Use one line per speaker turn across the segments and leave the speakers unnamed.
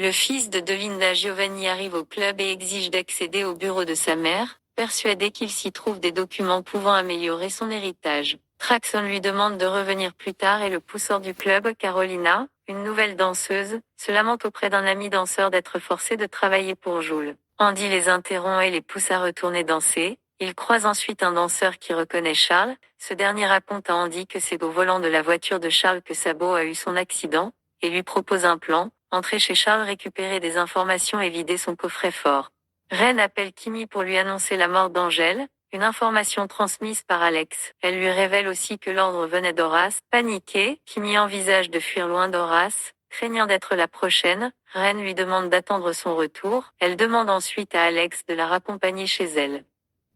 Le fils de Delinda, Giovanni, arrive au club et exige d'accéder au bureau de sa mère, persuadé qu'il s'y trouve des documents pouvant améliorer son héritage. Traxon lui demande de revenir plus tard et le pousse hors du club. Carolina, une nouvelle danseuse, se lamente auprès d'un ami danseur d'être forcée de travailler pour Jules. Andy les interrompt et les pousse à retourner danser. Il croise ensuite un danseur qui reconnaît Charles. Ce dernier raconte à Andy que c'est au volant de la voiture de Charles que Sabot a eu son accident, et lui propose un plan: entrer chez Charles, récupérer des informations et vider son coffret-fort. Ren appelle Kimi pour lui annoncer la mort d'Angèle, une information transmise par Alex. Elle lui révèle aussi que l'ordre venait d'Horace. Paniquée, Kimi envisage de fuir loin d'Horace, craignant d'être la prochaine. Ren lui demande d'attendre son retour. Elle demande ensuite à Alex de la raccompagner chez elle.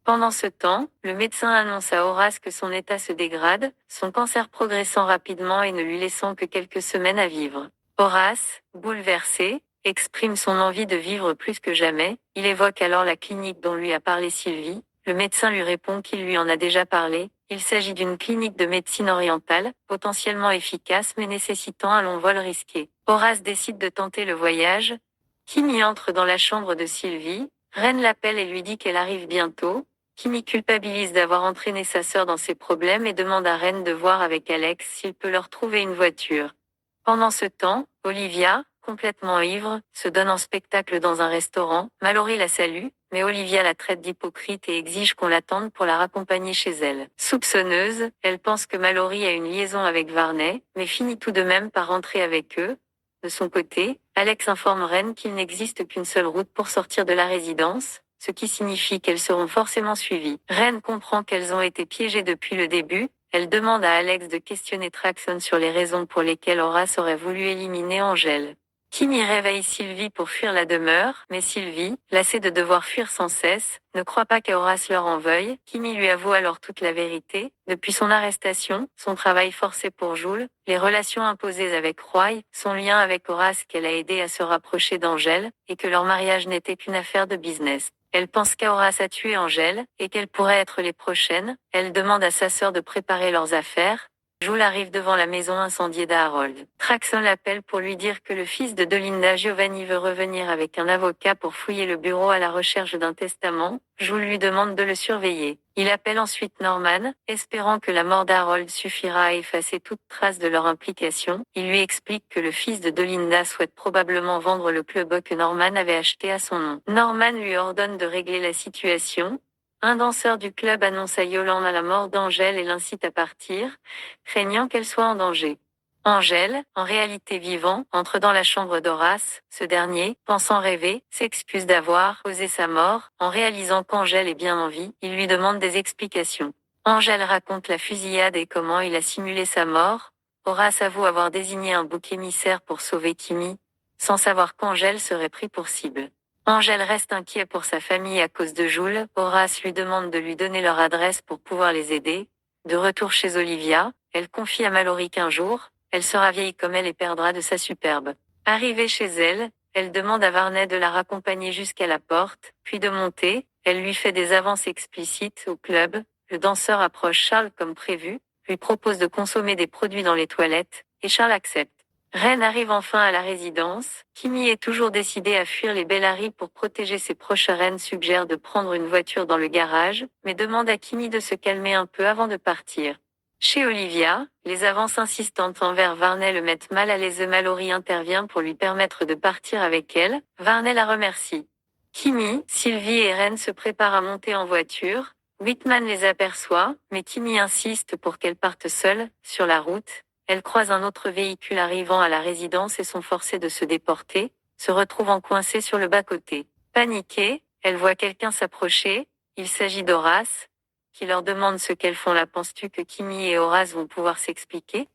Pendant ce temps, le médecin annonce à Horace que son état se dégrade, son cancer progressant rapidement et ne lui laissant que quelques semaines à vivre. Horace, bouleversé, exprime son envie de vivre plus que jamais. Il évoque alors la clinique dont lui a parlé Sylvie. Le médecin lui répond qu'il lui en a déjà parlé. Il s'agit d'une clinique de médecine orientale, potentiellement efficace mais nécessitant un long vol risqué. Horace décide de tenter le voyage. Kimi entre dans la chambre de Sylvie. Ren l'appelle et lui dit qu'elle arrive bientôt. Kimi culpabilise d'avoir entraîné sa sœur dans ses problèmes et demande à Ren de voir avec Alex s'il peut leur trouver une voiture. Pendant ce temps, Olivia, complètement ivre, se donne en spectacle dans un restaurant. Mallory la salue, mais Olivia la traite d'hypocrite et exige qu'on l'attende pour la raccompagner chez elle. Soupçonneuse, elle pense que Mallory a une liaison avec Varney, mais finit tout de même par rentrer avec eux. De son côté, Alex informe Ren qu'il n'existe qu'une seule route pour sortir de la résidence, ce qui signifie qu'elles seront forcément suivies. Ren comprend qu'elles ont été piégées depuis le début. Elle demande à Alex de questionner Traxon sur les raisons pour lesquelles Horace aurait voulu éliminer Angèle. Kimi réveille Sylvie pour fuir la demeure, mais Sylvie, lassée de devoir fuir sans cesse, ne croit pas qu'Horace leur en veuille. Kimi lui avoue alors toute la vérité. Depuis son arrestation, son travail forcé pour Jules, les relations imposées avec Roy, son lien avec Horace qu'elle a aidé à se rapprocher d'Angèle, et que leur mariage n'était qu'une affaire de business. Elle pense qu'Horace a tué Angèle, et qu'elles pourraient être les prochaines. Elle demande à sa sœur de préparer leurs affaires. Jules arrive devant la maison incendiée d'Harold. Traxon l'appelle pour lui dire que le fils de Delinda, Giovanni, veut revenir avec un avocat pour fouiller le bureau à la recherche d'un testament. Jules lui demande de le surveiller. Il appelle ensuite Norman, espérant que la mort d'Harold suffira à effacer toute trace de leur implication. Il lui explique que le fils de Delinda souhaite probablement vendre le club que Norman avait acheté à son nom. Norman lui ordonne de régler la situation. Un danseur du club annonce à Yolande la mort d'Angèle et l'incite à partir, craignant qu'elle soit en danger. Angèle, en réalité vivant, entre dans la chambre d'Horace. Ce dernier, pensant rêver, s'excuse d'avoir osé sa mort. En réalisant qu'Angèle est bien en vie, il lui demande des explications. Angèle raconte la fusillade et comment il a simulé sa mort. Horace avoue avoir désigné un bouc émissaire pour sauver Kimi, sans savoir qu'Angèle serait pris pour cible. Angèle reste inquiet pour sa famille à cause de Jules. Horace lui demande de lui donner leur adresse pour pouvoir les aider. De retour chez Olivia, elle confie à Mallory qu'un jour, elle sera vieille comme elle et perdra de sa superbe. Arrivée chez elle, elle demande à Varney de la raccompagner jusqu'à la porte, puis de monter. Elle lui fait des avances explicites au club. Le danseur approche Charles comme prévu, lui propose de consommer des produits dans les toilettes, et Charles accepte. Ren arrive enfin à la résidence. Kimi est toujours décidé à fuir les Bellary pour protéger ses proches. Ren suggère de prendre une voiture dans le garage, mais demande à Kimi de se calmer un peu avant de partir. Chez Olivia, les avances insistantes envers Varney le mettent mal à l'aise. Mallory intervient pour lui permettre de partir avec elle. Varney la remercie. Kimi, Sylvie et Ren se préparent à monter en voiture. Whitman les aperçoit, mais Kimi insiste pour qu'elle parte seule, sur la route. Elles croisent un autre véhicule arrivant à la résidence et sont forcées de se déporter, se retrouvant coincées sur le bas-côté. Paniquées, elles voient quelqu'un s'approcher. Il s'agit d'Horace, qui leur demande ce qu'elles font là. Penses-tu que Kimi et Horace vont pouvoir s'expliquer?